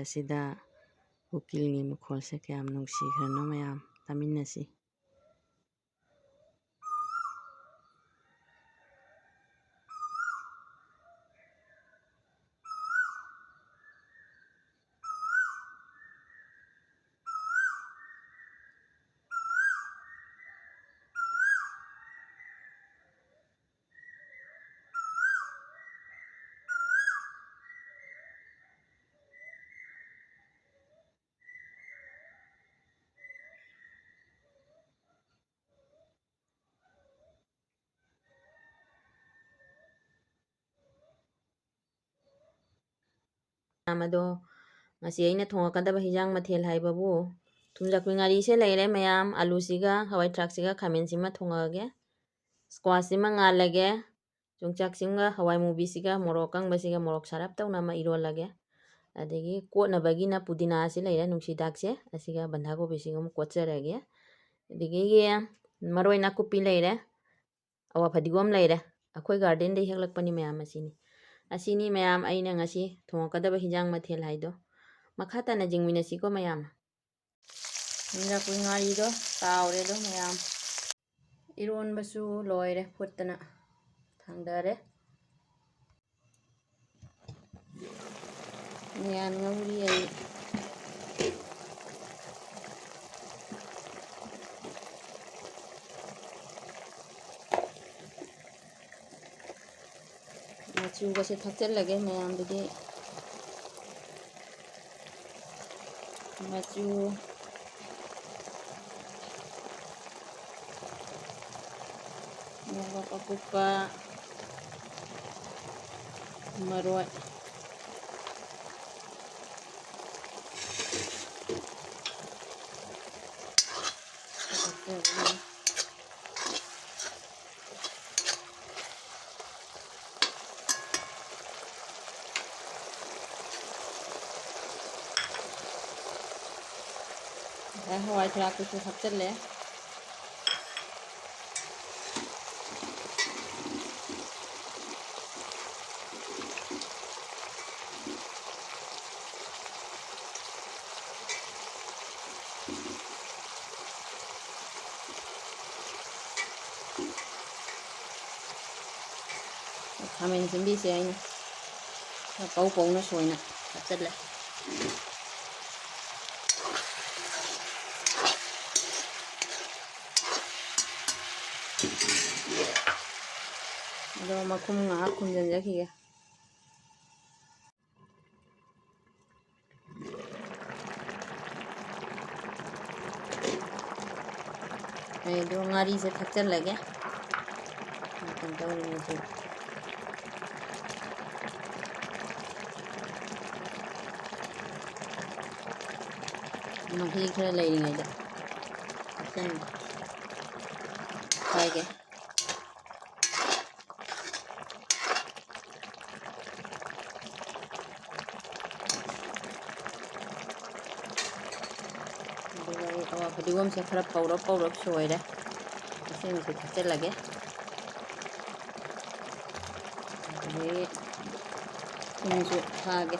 ꯑꯁꯤꯗ ꯎꯀꯤꯜꯒꯤ ꯃꯈꯣꯜꯁꯦ ꯀꯌꯥꯝ ꯅꯨꯡꯁꯤꯈ꯭ꯔꯅꯣ ꯃꯌꯥꯝ ꯇꯥꯃꯤꯟꯅꯁꯤ꯫ ꯑꯗꯣ ꯉꯁꯤ ꯑꯩꯅ ꯊꯣꯡꯉꯛꯀꯗꯕ ꯍꯤꯟꯖꯥꯡ ꯃꯊꯦꯜ ꯍꯥꯏꯕꯕꯨ ꯊꯨꯝꯖꯥꯛꯄꯤ ꯉꯥꯔꯤꯁꯦ ꯂꯩꯔꯦ ꯃꯌꯥꯝ, ꯑꯂꯨꯁꯤꯒ ꯍꯋꯥꯏ ꯊꯔꯥꯛꯁꯤꯒ ꯈꯥꯃꯦꯟꯁꯤꯃ ꯊꯣꯡꯉꯛꯑꯒꯦ, ꯁ꯭ꯀ꯭ꯋꯥꯁꯁꯤꯃ ꯉꯥꯜꯂꯒꯦ, ꯌꯣꯡꯆꯥꯛꯁꯤꯃꯒ ꯍꯋꯥꯏ ꯃꯨꯕꯤꯁꯤꯒ ꯃꯣꯔꯣꯛ ꯑꯀꯪꯕꯁꯤꯒ ꯃꯣꯔꯣꯛ ꯁꯥꯔꯞ ꯇꯧꯅ ꯑꯃ ꯏꯔꯣꯜꯂꯒꯦ, ꯑꯗꯒꯤ ꯀꯣꯠꯅꯕꯒꯤꯅ ꯄꯨꯗꯤꯅꯥꯁꯤ ꯂꯩꯔꯦ, ꯅꯨꯡꯁꯤꯗꯥꯛꯁꯦ ꯑꯁꯤꯒ ꯕꯟꯙꯥꯀꯣꯕꯤꯁꯤꯒ ꯑꯃꯨꯛ ꯀꯣꯠꯆꯔꯒꯦ, ꯑꯗꯒꯤ ꯃꯔꯣꯏ ꯅꯥꯀꯨꯞꯄꯤ ꯂꯩꯔꯦ, ꯑꯋꯥ ꯐꯗꯤꯒꯣꯝ ꯂꯩꯔꯦ, ꯑꯩꯈꯣꯏ ꯒꯥꯔꯗꯦꯟꯗꯒꯤ ꯍꯦꯛꯂꯛꯄꯅꯤ ꯃꯌꯥꯝ ꯑꯁꯤꯅꯤ ꯃꯌꯥꯝ ꯑꯩꯅ ꯉꯁꯤ ꯊꯣꯡꯉꯛꯀꯗꯕ ꯍꯤꯟꯖꯥꯡ ꯃꯊꯦꯜ ꯍꯥꯏꯗꯣ꯫ ꯃꯈꯥ ꯇꯥꯅ ꯌꯦꯡꯃꯤꯟꯅꯁꯤꯀꯣ ꯃꯌꯥꯝ꯫ ꯊꯨꯝꯌꯥꯛꯄꯤ ꯉꯥꯔꯤꯗꯣ ꯇꯥꯎꯔꯦꯗꯣ ꯃꯌꯥꯝ, ꯏꯔꯣꯟꯕꯁꯨ ꯂꯣꯏꯔꯦ ꯐꯨꯠꯇꯅ ꯊꯥꯡꯗꯔꯦ, ꯃꯌꯥꯟ ꯉꯧꯔꯤ ꯑꯩ꯫ ꯃꯆꯨꯒꯁꯦ ꯊꯛꯆꯜꯂꯒꯦ ꯃꯌꯥꯝꯗꯨꯗꯤ ꯃꯆꯨ ꯃꯣꯔꯣꯛ ꯑꯀꯨꯞꯄ, ꯃꯔꯣꯏ hawai tharaꯛꯇꯨꯁꯨ ꯍꯥꯞꯆꯜꯂꯦ꯫ ꯈꯥꯃꯦꯟ ꯑꯁꯤꯟꯕꯤꯁꯦ ꯑꯩꯅ ꯄꯧ ꯄꯧꯅ ꯁꯣꯏꯅ ꯍꯥꯞꯆꯜꯂꯦ꯫ ꯑꯗꯣ ꯃꯈꯨꯝ ꯉꯥꯏꯍꯥꯛ ꯈꯨꯝꯖꯤꯟꯖꯈꯤꯒꯦ꯫ ꯑꯩꯗꯣ ꯉꯥꯔꯤꯁꯦ ꯊꯛꯆꯜꯂꯒꯦ ꯇꯧꯔꯤꯉꯩꯁꯦ꯫ ꯃꯍꯤ ꯈꯔ ꯂꯩꯔꯤꯉꯩꯗ ꯍꯥꯏꯒꯦ꯫ ꯑꯗꯨꯒ ꯑꯩ ꯑꯋꯥ ꯐꯗꯤꯒꯣꯝꯁꯦ ꯈꯔ ꯄꯧꯔꯞ ꯁꯣꯏꯔꯦ, ꯏꯁꯤꯡꯁꯦ ꯊꯛꯆꯜꯂꯒꯦ꯫ ꯑꯗꯒꯤ ꯊꯨꯝꯁꯨ ꯊꯥꯛꯑꯒꯦ꯫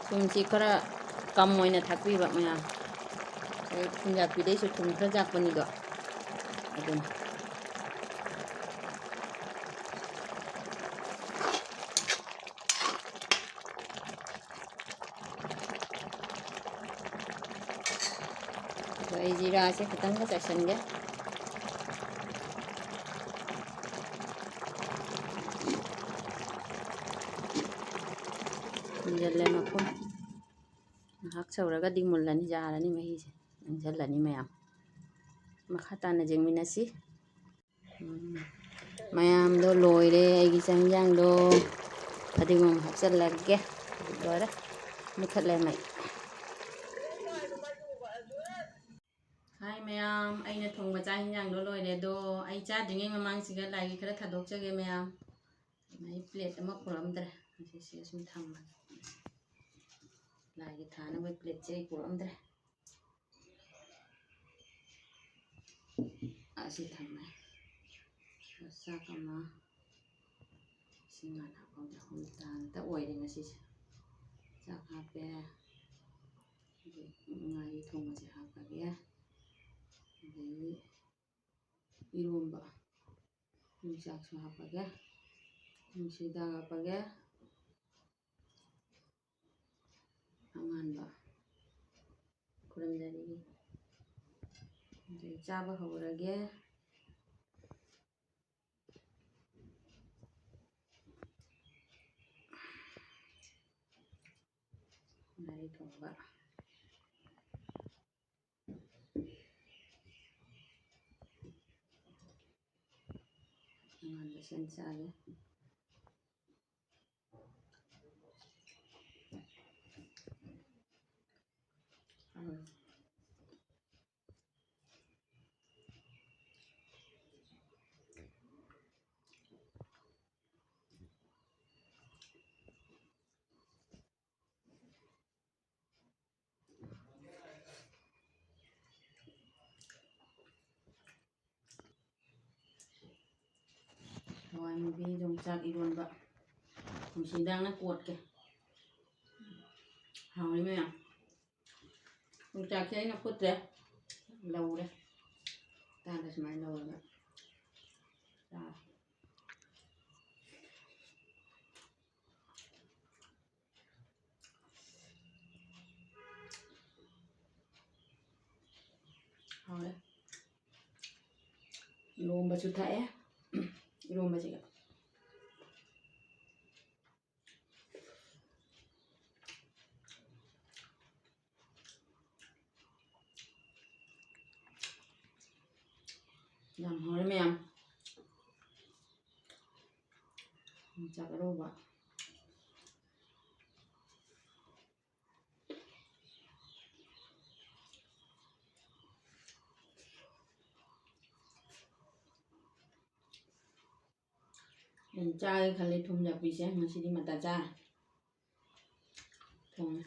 ꯊꯨꯝꯁꯤ ꯈꯔ ꯀꯝ ꯑꯣꯏꯅ ꯊꯥꯛꯄꯤꯕ ꯃꯌꯥꯝ, ꯑꯩ ꯊꯨꯝꯌꯥꯛꯄꯤꯗꯩꯁꯨ ꯊꯨꯝ ꯈꯔ ꯌꯥꯛꯄꯅꯤꯗꯣ ꯑꯗꯨꯅꯤ꯫ ꯑꯗꯣ ꯑꯩ ꯖꯤꯔꯥꯁꯦ ꯈꯤꯇꯪꯒ ꯆꯥꯏꯁꯤꯟꯒꯦ꯫ ꯊꯤꯡꯖꯤꯜꯂꯦ ꯃꯈꯨꯝ, ꯉꯥꯏꯍꯥꯛ ꯁꯧꯔꯒꯗꯤ ꯃꯨꯜꯂꯅꯤ, ꯌꯥꯔꯅꯤ ꯃꯍꯤꯁꯦ ꯅꯪꯁꯤꯜꯂꯅꯤ ꯃꯌꯥꯝ꯫ ꯃꯈꯥ ꯇꯥꯅ ꯌꯦꯡꯃꯤꯟꯅꯁꯤ꯫ ꯃꯌꯥꯝꯗꯣ ꯂꯣꯏꯔꯦ ꯑꯩꯒꯤ ꯆꯥꯛ ꯏꯟꯖꯥꯡꯗꯣ, ꯐꯗꯤꯒꯣꯝ ꯍꯥꯞꯆꯜꯂꯒꯦ, ꯂꯣꯏꯔꯦ ꯃꯨꯊꯠꯂꯦ ꯃꯩ꯫ ꯍꯥꯏ ꯃꯌꯥꯝ, ꯑꯩꯅ ꯊꯣꯡꯕ ꯆꯥꯛ ꯏꯟꯖꯥꯡꯗꯣ ꯂꯣꯏꯔꯦ꯫ ꯑꯗꯣ ꯑꯩ ꯆꯥꯗ꯭ꯔꯤꯉꯩ ꯃꯃꯥꯡꯁꯤꯒ ꯂꯥꯏꯒꯤ ꯈꯔ ꯊꯥꯗꯣꯛꯆꯒꯦ ꯃꯌꯥꯝ꯫ ꯑꯩ ꯄ꯭ꯂꯦꯠ ꯑꯃ ꯄꯨꯔꯛꯑꯝꯗ꯭ꯔꯦ, ꯁꯤꯁꯤꯒ ꯁꯨꯝ ꯊꯝꯃꯒꯦ꯫ ꯂꯥꯏꯒꯤ ꯊꯥꯅꯕ ꯄ꯭ꯂꯦꯠꯁꯦ ꯑꯩ ꯄꯨꯔꯛꯑꯝꯗ꯭ꯔꯦ, ꯑꯁꯤ ꯊꯝꯃꯦ꯫ ꯆꯥꯛ ꯑꯃ ꯏꯁꯤꯡ ꯉꯥꯟ ꯍꯥꯞꯄꯒ ꯇꯥꯟꯇ ꯑꯣꯏꯔꯦ ꯉꯁꯤꯁꯦ ꯆꯥꯛ ꯍꯥꯞꯄꯦ ꯑꯗꯩ ꯉꯥꯔꯤ ꯊꯣꯡꯕꯁꯦ ꯍꯥꯞꯄꯒꯦ ꯑꯗꯒꯤ ꯏꯔꯣꯝꯕ ꯌꯣꯡꯆꯥꯛꯁꯨ ꯍꯥꯞꯄꯒꯦ ꯅꯨꯡꯁꯤꯗꯥꯛ ꯍꯥꯞꯄꯒꯦ ꯑꯉꯥꯟꯕ ꯈꯨꯔꯨꯝꯖꯔꯤ ꯑꯗꯩ ꯆꯥꯕ ꯍꯧꯔꯒꯦ ꯉꯥꯔꯤ ꯊꯣꯡꯕ ꯑꯉꯥꯟꯕ ꯁꯦꯝ ꯆꯥꯒꯦ ꯍꯋꯥꯏ ꯃꯨꯕꯤ ꯌꯣꯡꯆꯥꯛ ꯏꯔꯣꯟꯕ ꯅꯨꯡꯁꯤꯗꯥꯛꯅ ꯀꯣꯠꯀꯦ ꯍꯥꯎꯔꯤ ꯃꯌꯥꯝ ꯌꯣꯡꯆꯥꯛꯁꯦ ꯑꯩꯅ ꯐꯨꯠꯇ꯭ꯔꯦ ꯂꯧꯔꯦ ꯇꯥꯗ ꯁꯨꯃꯥꯏꯅ ꯂꯧꯔꯒ ꯆꯥꯔꯦ ꯍꯥꯎꯔꯦ ꯏꯔꯣꯝꯕꯁꯨ ꯊꯛꯑꯦ 이런거지가 ꯌꯥꯝ ꯍꯥꯎꯔꯦ ꯃꯌꯥꯝ ꯌꯣꯡꯆꯥꯛ ꯑꯔꯧꯕ ꯆꯥꯒꯦ ꯈꯜꯂꯦ ꯊꯨꯝ ꯌꯥꯛꯄꯤꯁꯦ ꯉꯁꯤꯗꯤ ꯃꯇꯥ ꯆꯥꯔꯦ ꯊꯣꯡꯉꯦ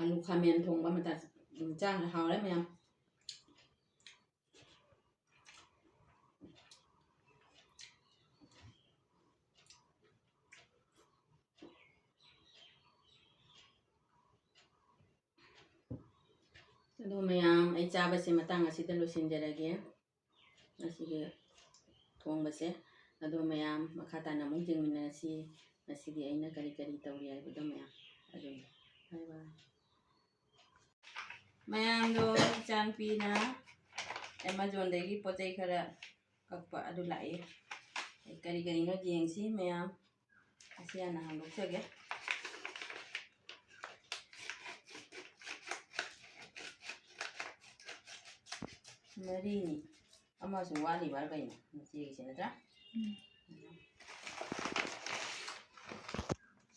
ꯑꯂꯨ ꯈꯥꯃꯦꯟ ꯊꯣꯡꯕ ꯃꯇꯥ ꯆꯥꯔꯦ ꯍꯥꯎꯔꯦ ꯃꯌꯥꯝ ꯑꯗꯣ ꯃꯌꯥꯝ ꯑꯩ ꯆꯥꯕꯁꯦ ꯃꯇꯥꯡ ꯑꯁꯤꯗ ꯂꯣꯏꯁꯤꯟꯖꯔꯒꯦ ꯉꯁꯤꯒꯤ ꯊꯣꯡꯕꯁꯦ ꯑꯗꯣ ꯃꯌꯥꯝ ꯃꯈꯥ ꯇꯥꯅ ꯑꯃꯨꯛ ꯌꯦꯡꯃꯤꯟꯅꯔꯁꯤ ꯉꯁꯤꯗꯤ ꯑꯩꯅ ꯀꯔꯤ ꯀꯔꯤ ꯇꯧꯔꯤ ꯍꯥꯏꯕꯗꯣ ꯃꯌꯥꯝ ꯑꯗꯨꯅꯤ ꯕꯥꯏ ꯕꯥꯏ ꯃꯌꯥꯝꯗꯣ ꯏꯆꯥꯅꯨꯄꯤꯅ ꯑꯦꯃꯥꯖꯣꯟꯗꯒꯤ ꯄꯣꯠ ꯆꯩ ꯈꯔ ꯀꯛꯄ ꯑꯗꯨ ꯂꯥꯛꯑꯦ ꯀꯔꯤ ꯀꯔꯤꯅꯣ ꯌꯦꯡꯁꯤ ꯃꯌꯥꯝ ꯑꯁꯤ ꯍꯥꯟꯅ ꯍꯥꯡꯗꯣꯛꯆꯒꯦ ꯃꯔꯤꯅꯤ ꯑꯃꯁꯨ ꯋꯥꯠꯂꯤꯕ ꯀꯩꯅꯣ ꯅꯆꯦꯒꯤꯁꯦ ꯅꯠꯇ꯭ꯔꯥ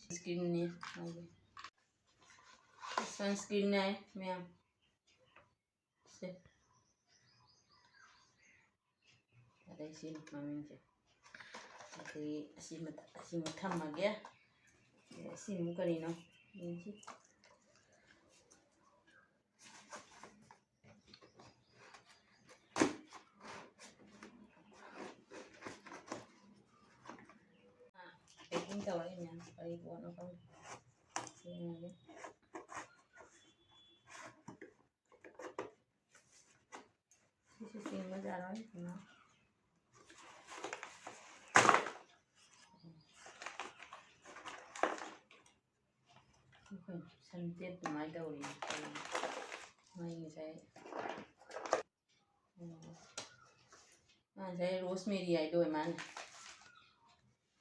ꯁꯟꯁꯀ꯭ꯔꯤꯟꯅꯤ ꯁꯟꯁꯀ꯭ꯔꯤꯟꯅꯦ ꯃꯌꯥꯝ ꯁꯦ ꯑꯗꯩ ꯁꯤꯅꯤ ꯃꯃꯤꯡꯁꯦ ꯑꯗꯒꯤ ꯑꯁꯤꯃꯨꯛ ꯊꯝꯃꯒꯦ ꯑꯁꯤꯃꯨꯛ ꯀꯔꯤꯅꯣ ꯌꯦꯡꯁꯤ ꯄꯦꯛꯀꯤꯡ ꯇꯧꯔꯛꯏ ꯃꯌꯥꯝ ꯀꯔꯤ ꯄꯣꯠꯅꯣ ꯈꯪꯗꯦ ꯌꯦꯡꯉꯒꯦ ꯁꯤꯁꯨ ꯁꯦꯡꯕꯖꯥꯔꯣꯏ ꯁꯟꯇꯦꯠ ꯑꯗꯨꯃꯥꯏꯅ ꯇꯧꯔꯤ ꯃꯣꯏ ꯉꯁꯥꯏ ꯉꯁꯥꯏ ꯔꯣꯁꯃꯦꯔꯤ ꯍꯥꯏꯗꯣ ꯃꯥꯅ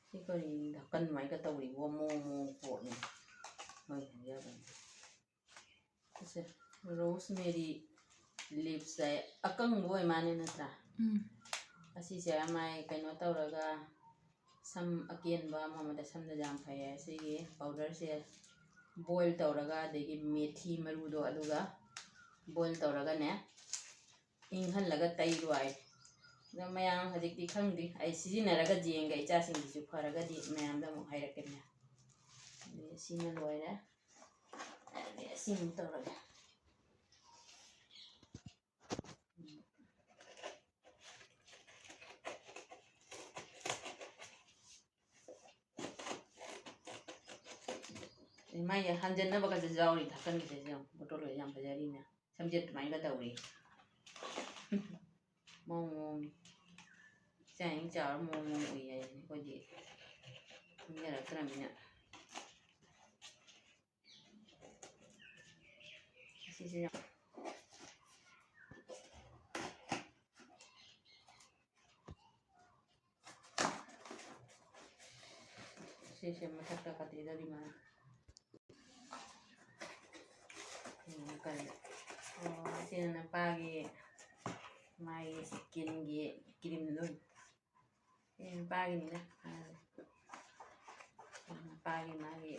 ꯁꯤ ꯀꯔꯤ ꯙꯛꯀꯟ ꯑꯗꯨꯃꯥꯏꯅ ꯇꯧꯔꯤꯕꯣ ꯃꯑꯣꯡ ꯄꯣꯠꯅꯤ ꯃꯣꯏ ꯍꯥꯏꯖꯕꯅꯤ ꯁꯦ ꯔꯣꯁꯃꯦꯔꯤ ꯂꯤꯞꯁ ꯑꯀꯪꯕ ꯑꯣꯏ ꯃꯥꯅꯦ ꯅꯠꯇ꯭ꯔꯥ ꯑꯁꯤꯁꯦ ꯃꯥꯏ ꯀꯩꯅꯣ ꯇꯧꯔꯒ ꯁꯝ ꯑꯀꯦꯟꯕ ꯑꯃꯗ ꯁꯝꯗ ꯌꯥꯝ ꯐꯩ ꯁꯤꯒꯤ ꯄꯥꯎꯗꯔꯁꯦ ꯕꯣꯏꯜ ꯇꯧꯔꯒ ꯑꯗꯒꯤ ꯃꯦꯊꯤ ꯃꯔꯨꯗꯣ ꯑꯗꯨꯒ ꯕꯣꯏꯜ ꯇꯧꯔꯒꯅꯦ ꯏꯪꯍꯜꯂꯒ ꯇꯩꯔꯣ ꯍꯥꯏ ꯑꯗꯣ ꯃꯌꯥꯝ ꯍꯧꯖꯤꯛꯇꯤ ꯈꯪꯗ꯭ꯔꯤ ꯑꯩ ꯁꯤꯖꯤꯟꯅꯔꯒ ꯌꯦꯡꯒ ꯏꯆꯥꯁꯤꯡꯁꯤꯁꯨ ꯐꯔꯒꯗꯤ ꯃꯌꯥꯝꯗ ꯑꯃꯨꯛ ꯍꯥꯏꯔꯛꯀꯅꯤ ꯑꯗꯩ ꯁꯤꯅ ꯂꯣꯏꯔꯦ ꯑꯗꯩ ꯑꯁꯤꯃꯨꯛ ꯇꯧꯔꯒꯦ ꯃꯥꯏ ꯍꯟꯖꯟꯅꯕꯒꯁꯦ ꯌꯥꯎꯔꯤ ꯊꯥꯛꯀꯟꯕꯁꯦ ꯌꯦꯡꯉꯣ ꯕꯣꯇꯣꯜ ꯌꯥꯝ ꯐꯖꯔꯤꯅꯦ ꯁꯝꯖꯦꯠ ꯑꯗꯨꯃꯥꯏꯅꯒ ꯇꯧꯔꯤ ꯃꯑꯣꯡ ꯆꯥꯏꯡ ꯆꯥꯎꯔ ꯃꯑꯣꯡ ꯎꯏ ꯍꯥꯏ ꯑꯩꯈꯣꯏꯗꯤ ꯈꯪꯖꯔꯛꯇ꯭ꯔꯃꯤꯅ ꯁꯤꯁꯦ ꯁꯤꯁꯦ ꯃꯊꯛꯇ ꯀꯠꯇꯦꯗꯗꯤ ꯃꯥ ꯀꯔꯤ ꯁꯤꯅ ꯅꯨꯄꯥꯒꯤ ꯃꯥꯒꯤ ꯁ꯭ꯀꯤꯟꯒꯤ ꯀ꯭ꯔꯤꯝꯗꯣ ꯅꯨꯄꯥꯒꯤꯅꯤꯅ ꯅꯨꯄꯥꯒꯤ ꯃꯥꯒꯤ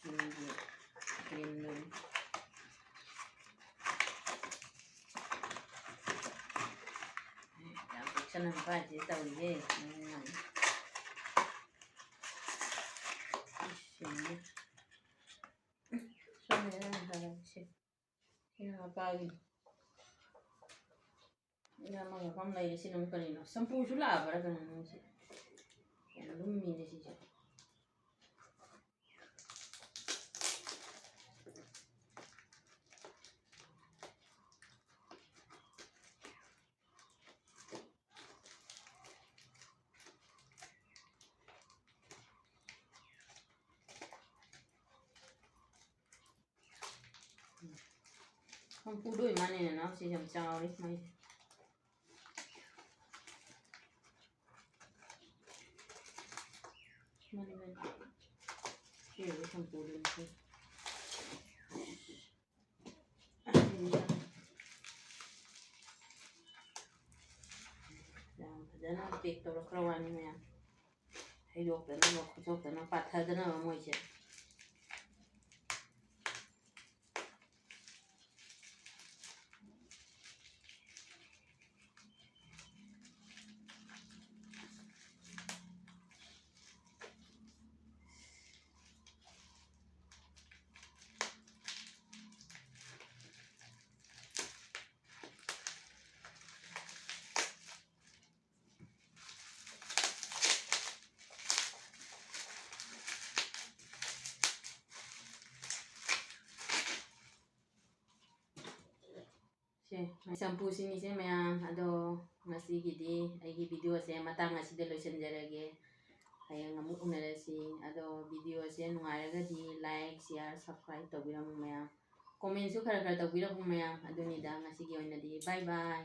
스킨기 그림눈 복선은 바지 떠올리 손에는 하나씩 이거 바기 이거 뭐 밤나 이시는 거리노 선풍 줄라 버려 그는 시 눈미네 시죠 샴푸도 이만해 나 혹시 좀 짜오리 많이 많이 예 샴푸도 이렇게 fazendo peito para croani mesmo aí eu pego uma patada na moita ꯁꯝꯄꯨꯁꯤꯡꯁꯦ ꯃꯌꯥꯝ ꯑꯗꯣ ꯉꯁꯤꯒꯤꯗꯤ ꯑꯩꯒꯤ ꯚꯤꯗꯤꯑꯣꯁꯦ ꯃꯇꯥꯡ ꯑꯁꯤꯗ ꯂꯣꯏꯁꯤꯟꯖꯔꯒꯦ ꯍꯌꯦꯡ ꯑꯃꯨꯛ ꯎꯅꯔꯁꯤ ꯑꯗꯣ ꯚꯤꯗꯤꯑꯣꯁꯦ ꯅꯨꯡꯉꯥꯏꯔꯒꯗꯤ ꯂꯥꯏꯛ ꯁꯤꯌꯥꯔ ꯁꯕꯁꯀ꯭ꯔꯥꯏꯕ ꯇꯧꯕꯤꯔꯝꯃꯨ ꯃꯌꯥꯝ ꯀꯣꯃꯦꯟꯁꯨ ꯈꯔ ꯈꯔ ꯇꯧꯕꯤꯔꯝꯃꯨ ꯃꯌꯥꯝ ꯑꯗꯨꯅꯤꯗ ꯉꯁꯤꯒꯤ ꯑꯣꯏꯅꯗꯤ ꯕꯥꯏ ꯕꯥꯏ